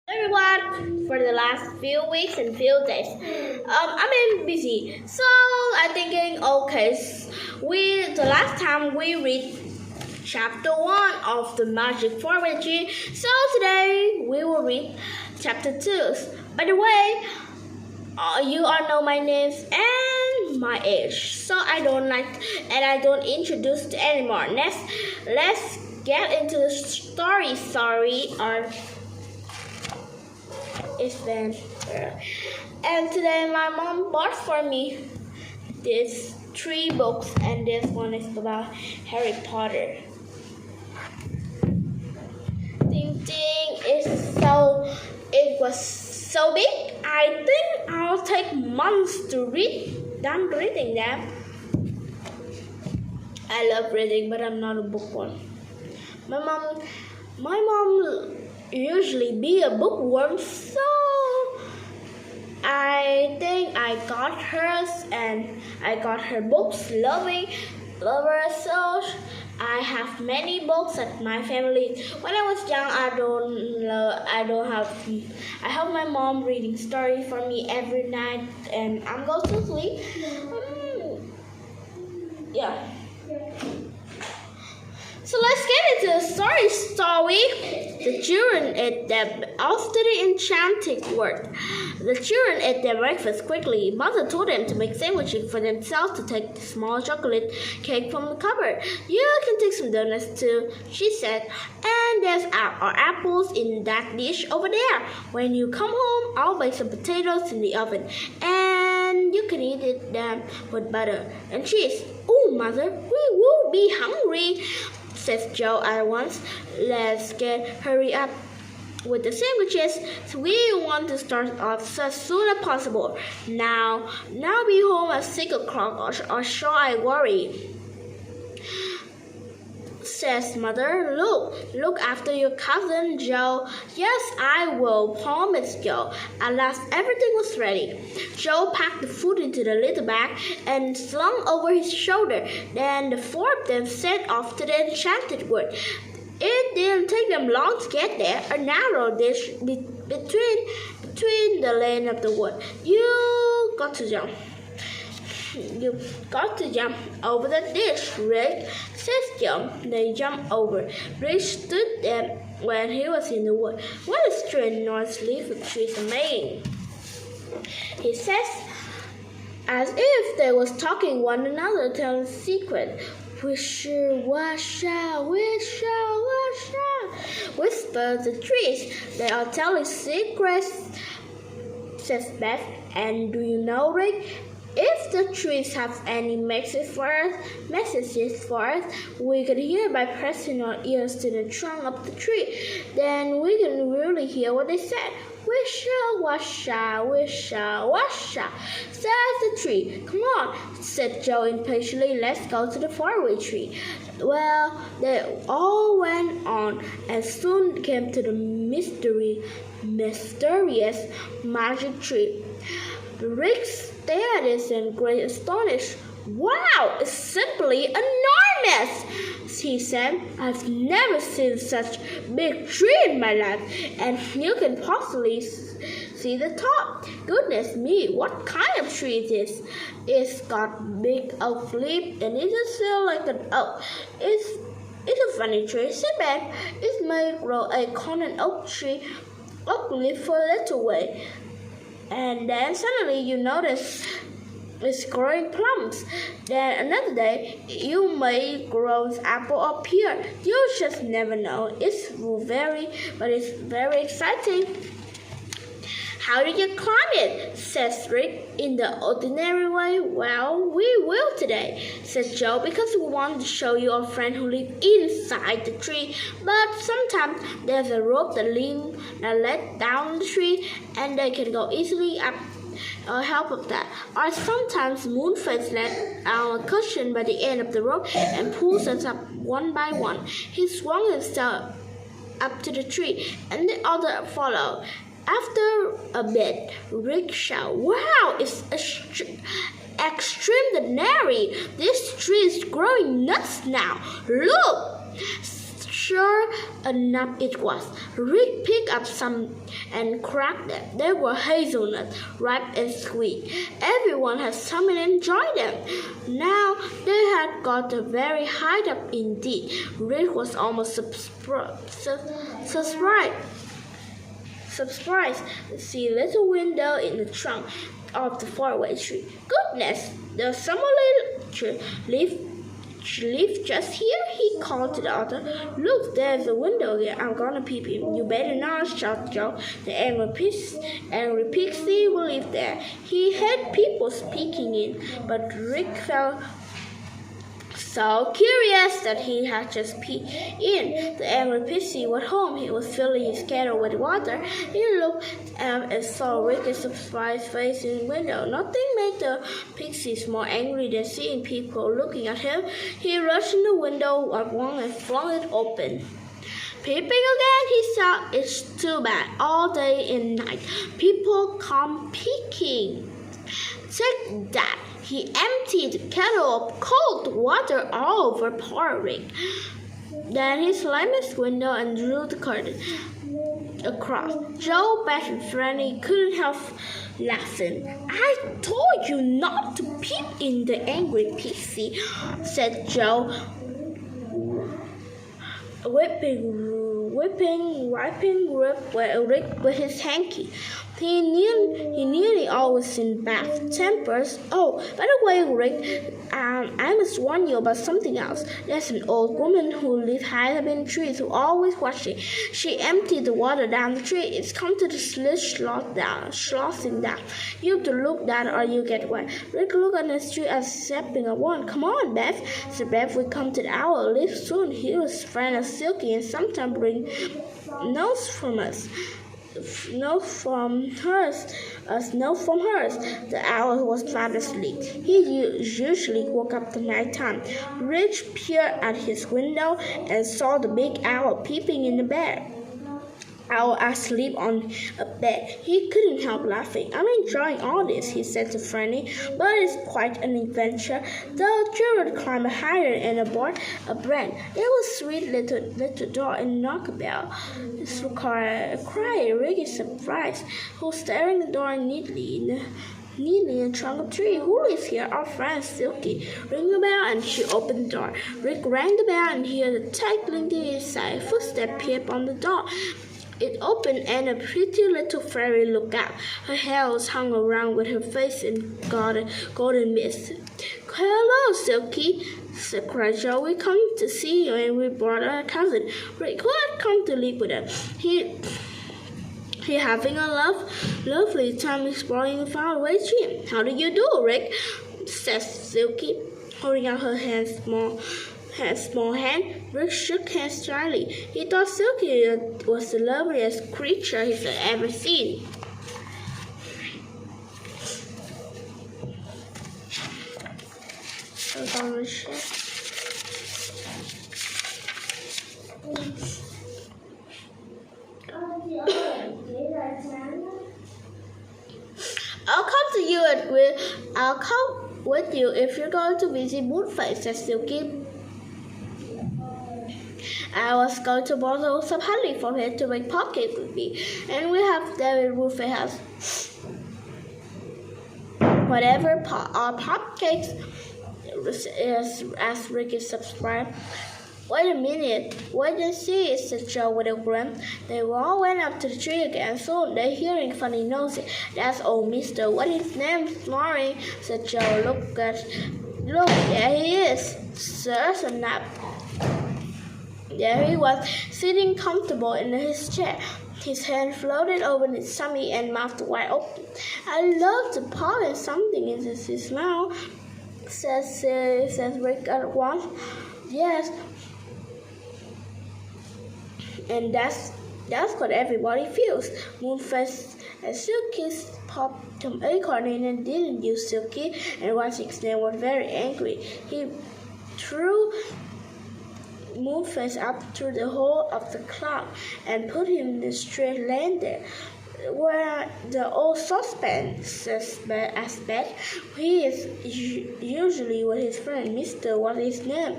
Everyone, for the last few weeks and few days, I've been busy. So I'm thinking, okay, the last time we read chapter 1 of the Magic Forestry, so today we will read chapter 2. By the way, you all know my name and my age, so I don't introduce it anymore. Let's get into the story. Sorry, or adventure. And today my mom bought for me these 3 books, and this one is about Harry Potter. It was so big. I think I'll take months to read. Done reading them. I love reading, but I'm not a bookworm. My mom usually be a bookworm, so I think I got hers, and I got her books. Lover, so I have many books at my family. When I was young, I help my mom reading story for me every night, and I'm going to sleep. Yeah. So let's get into the story. The children ate after the enchanted world. The children ate their breakfast quickly. Mother told them to make sandwiches for themselves, to take the small chocolate cake from the cupboard. You can take some donuts too, she said. And there's apples in that dish over there. When you come home, I'll bake some potatoes in the oven, and you can eat them with butter and cheese. Oh, Mother, we will be hungry, says Joe at once. Let's hurry up with the sandwiches. So we want to start off as soon as possible. Now be home at 6 o'clock, or shall I worry? Says Mother. Look after your cousin, Joe. Yes, I will, promised Joe. At last, everything was ready. Joe packed the food into the little bag and slung over his shoulder. Then the 4 of them set off to the enchanted wood. It didn't take them long to get there, a narrow ditch between the lane of the wood. You got to jump over the ditch, Rick, says Joe. They jumped over. Rick stood there when he was in the wood. What a strange noise leaf trees are making, he says, as if they was talking one another, telling a secret. Wisha, washa, wisha, washa, whisper the trees. They are telling secrets, says Beth. And do you know, Rick, if the trees have any messages for us, we can hear by pressing our ears to the trunk of the tree. Then we can really hear what they said. Wisha, washa, wisha, washa, says the tree. Come on, said Joe impatiently. Let's go to the faraway tree. Well, they all went on and soon came to the mysterious magic tree. Rick stared at it in great astonishment. Wow, it's simply enormous, he said. I've never seen such a big tree in my life, and you can possibly see the top. Goodness me, what kind of tree is this? It's got big oak leaves, and it doesn't feel like an oak. It's a funny tree, said Ben. It may grow a common oak leaf for a little way, and then suddenly you notice it's growing plums. Then another day, you may grow an apple up here. You just never know. It's very exciting. How did you climb it? Says Rick, in the ordinary way. Well, we will today, said Joe, because we want to show you a friend who lives inside the tree. But sometimes there's a rope that led down the tree, and they can go easily up. Help of that. Or sometimes Moonface let down a cushion by the end of the rope and pulls us up one by one. He swung himself up to the tree, and the other followed. After a bit, Rick shouted, wow, it's extraordinary. This tree is growing nuts now. Look! Sure enough it was. Rick picked up some and cracked them. They were hazelnuts, ripe and sweet. Everyone had some and enjoyed them. Now they had got very high up indeed. Rick was almost surprised to see a little window in the trunk of the faraway tree. Goodness, there's some little live just here, he called to the other. Look, there's a window here. I'm gonna peep in. You better not, shouted Joe. The angry pixie will live there. He had people peeking in, but Rick felt so curious that he had just peeked in. The angry pixie was home. He was filling his kettle with water. He looked and saw Rick's surprised face in the window. Nothing made the pixies more angry than seeing people looking at him. He rushed in the window at once and flung it open. Peeping again, he thought, it's too bad. All day and night, people come peeking. Take that. He emptied the kettle of cold water all over poor Rick. Then he slammed his window and drew the curtain across. Joe, Beth, and Franny couldn't help laughing. I told you not to peep in, the angry pixie, said Joe, wiping Rick with his hanky. He nearly always in bad tempers. Oh, by the way, Rick, I must warn you about something else. There's an old woman who lives high up in trees who always watching. She emptied the water down the tree. It's come to the sloshing down. You have to look down or you get wet. Rick looked at the tree as stepping a one. Come on, Beth, said Beth. We come to the owl. Leave soon. He was friend of Silky and sometimes bring notes from us. Note from hers. The owl was fast asleep. He usually woke up the night time. Rich peered at his window and saw the big owl peeping in the bed. Owl asleep on a bed. He couldn't help laughing. I'm enjoying all this, he said to Franny, but it's quite an adventure. The children climbed higher and aboard a branch. There was a sweet little door and knock a bell. This required a cry. Rick is surprised. Who's staring at the door neatly in the trunk of a tree? Who is here? Our friend Silky. Ring the bell and she opened the door. Rick rang the bell and heard the tickling inside. Footsteps peeped on the door. It opened and a pretty little fairy looked out. Her hair was hung around with her face in golden mist. Hello, Silky, cried Joe. We come to see you and we brought our cousin. Rick, who had come to live with us. He having a lovely time exploring the faraway tree. How do you do, Rick? Said Silky, holding out her small hand. Rick shook hands slyly. He thought Silky was the loveliest creature he had ever seen. I'll come with you if you're going to visit Moonface, said Silky. I was going to borrow some honey from here to make pancakes with me, and we have David Moonface house. Whatever our pancakes is, asked Ricky subscribe. Wait a minute, wait and see, said Joe with a grin. They all went up to the tree again. Soon they hearing funny noises. That's old Mister. What is his name? Snoring, said Joe. Look, there he is. There's a nap. There he was, sitting comfortable in his chair. His hand floated over his tummy and mouth wide open. I love to pollen something into his mouth, says Rick at once. Yes, and that's what everybody feels. Moonface and Silky popped some acorn in and didn't use Silky, and once his name was very angry. He threw Moonface up through the hole of the cloud and put him in the straight lane there, where the old saucepan, says Beth. He is usually with his friend Mister. What is his name?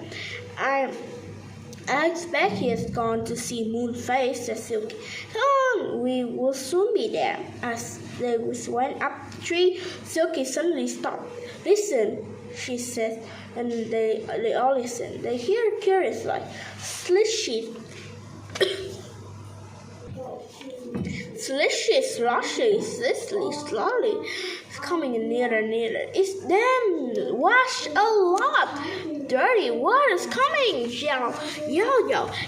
I expect he has gone to see Moonface, said Silky. Come on, we will soon be there. As they went up the tree, Silky suddenly stopped. Listen, she said, and they all listened. They hear curiously. Slishy, slowly, coming nearer. It's them! Wash a lot! Dirty water's coming! Yell!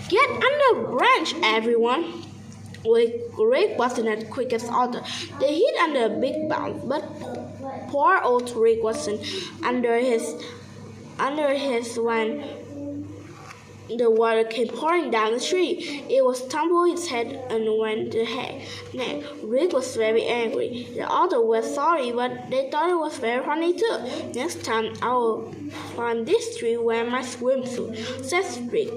Get under the branch, everyone! Rick wasn't as quick as others. They hid under a big bound, but poor old Rick wasn't under his when the water came pouring down the tree. It was tumbled his head and went the head. Rick was very angry. The others were sorry, but they thought it was very funny too. Next time I'll climb this tree wearing my swimsuit, says Rick,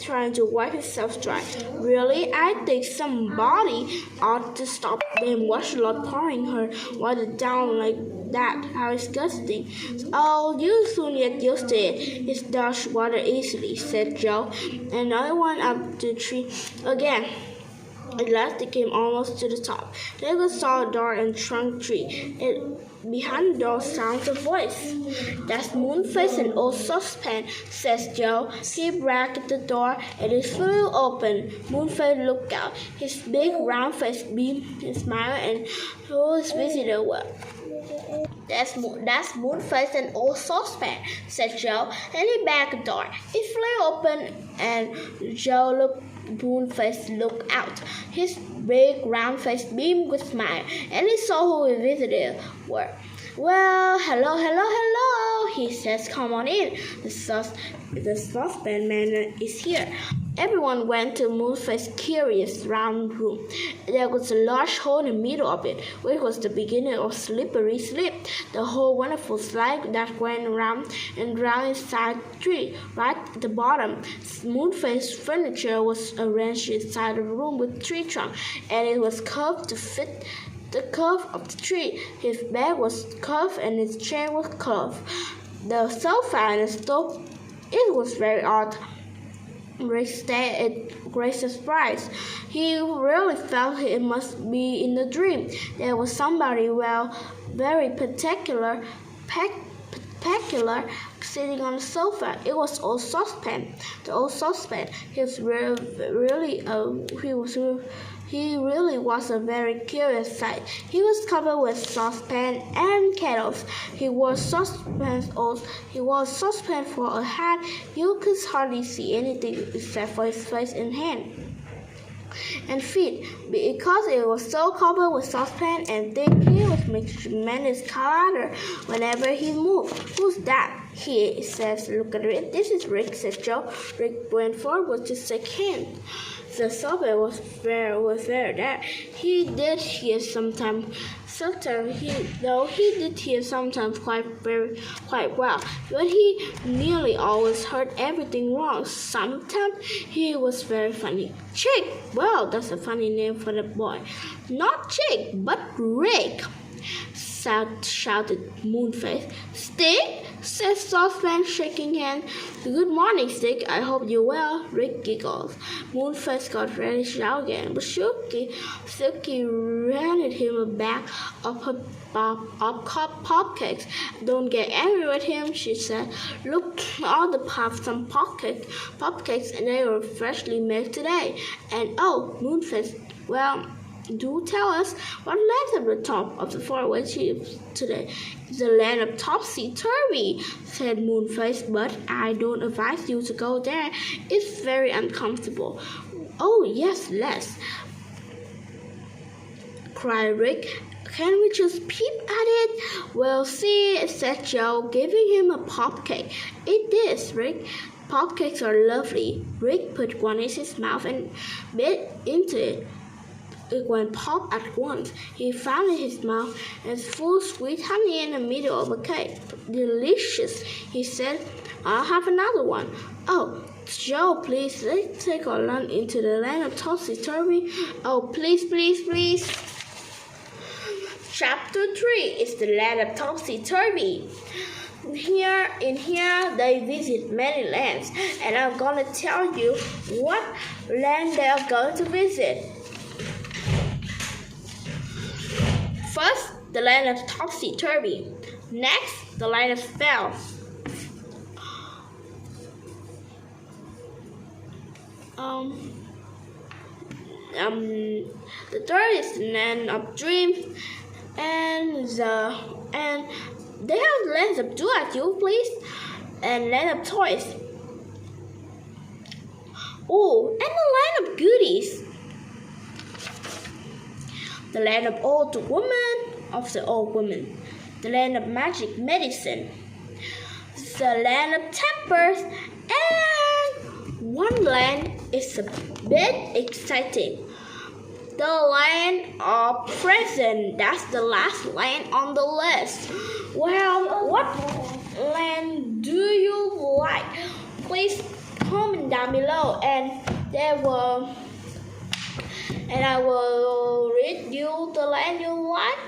trying to wipe himself dry. Really, I think somebody ought to stop them. Watch a lot pouring her water down like that. How disgusting. Oh, you soon get used to it. It's dodged water easily, said Joe. Another one up the tree again. At last they came almost to the top. They saw a dark and trunk tree. Behind the door sounds a voice. That's Moonface and old saucepan, says Joe. He rapped at the door and it flew open. Moonface looked out. His big round face beamed and smiled and told his visitor well. That's Moonface and old saucepan, said Joe, and he backed the door. It flew open and Moonface looked out. His big round face beamed with smile, and he saw who his visitors were. Well, hello, he says. Come on in. The saucepan man is here. Everyone went to Moonface's curious round room. There was a large hole in the middle of it, which was the beginning of Slippery Slip, the whole wonderful slide that went round and round inside the tree. Right at the bottom, Moonface's furniture was arranged inside the room with tree trunk, and it was curved to fit the curve of the tree. His bed was curved and his chair was curved. The sofa and the stove, it was very odd. Rick stared at Grace's surprise. He really felt it must be in the dream. There was somebody, very particular, sitting on the sofa. It was old saucepan. The old saucepan. He really was a very curious sight. He was covered with saucepan and kettles. He wore saucepan for a hat. You could hardly see anything except for his face and hand and feet, because it was so covered with saucepan and thick. He was making tremendous clatter whenever he moved. Who's that? He says, look at it. This is Rick, said Joe. Rick went forward to shake hands. The sofa was there. He did hear sometimes quite well, but he nearly always heard everything wrong. Sometimes he was very funny. Chick, well, that's a funny name for the boy. Not Chick, but Rick, shouted Moonface. Stick, said Saucepan, shaking hands. Good morning, Stick. I hope you're well. Rick giggled. Moonface got ready to shout again, but Silky handed him a bag of popcakes. Don't get angry with him, she said. Look, all the some popcakes, and they were freshly made today. And oh, Moonface, well, do tell us what lands at the top of the faraway tree today. The land of Topsy-Turvy, said Moonface, but I don't advise you to go there. It's very uncomfortable. Oh, yes, let's, cried Rick. Can we just peep at it? We'll see, said Joe, giving him a popcake. Eat this, Rick. Popcakes are lovely. Rick put one in his mouth and bit into it. It went pop at once. He found in his mouth and full sweet honey in the middle of a cake. Delicious, he said. I'll have another one. Oh, Joe, please, let's take our lunch into the land of Topsy-Turvy. Oh, please. Chapter 3 is the land of Topsy-Turvy. in here they visit many lands, and I'm gonna tell you what land they are going to visit. First, the land of Topsy-Turvy. Next, the land of Spell. The third is the land of Dreams, and they have lands of Do As You Please and land of Toys. Oh, and the land of Goodies. The land of Old Woman, the land of Magic Medicine, the land of Tempers, and one land is a bit exciting. The land of Present. That's the last land on the list. Well, what land do you like? Please comment down below, and I will read you the land you like,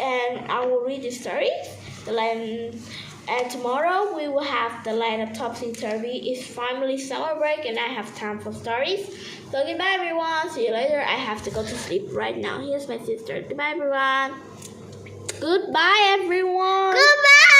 and I will read the stories. The land, and tomorrow we will have the land of Topsy-Turvy. It's family summer break, and I have time for stories. So goodbye, everyone. See you later. I have to go to sleep right now. Here's my sister. Goodbye, everyone. Goodbye, everyone. Goodbye.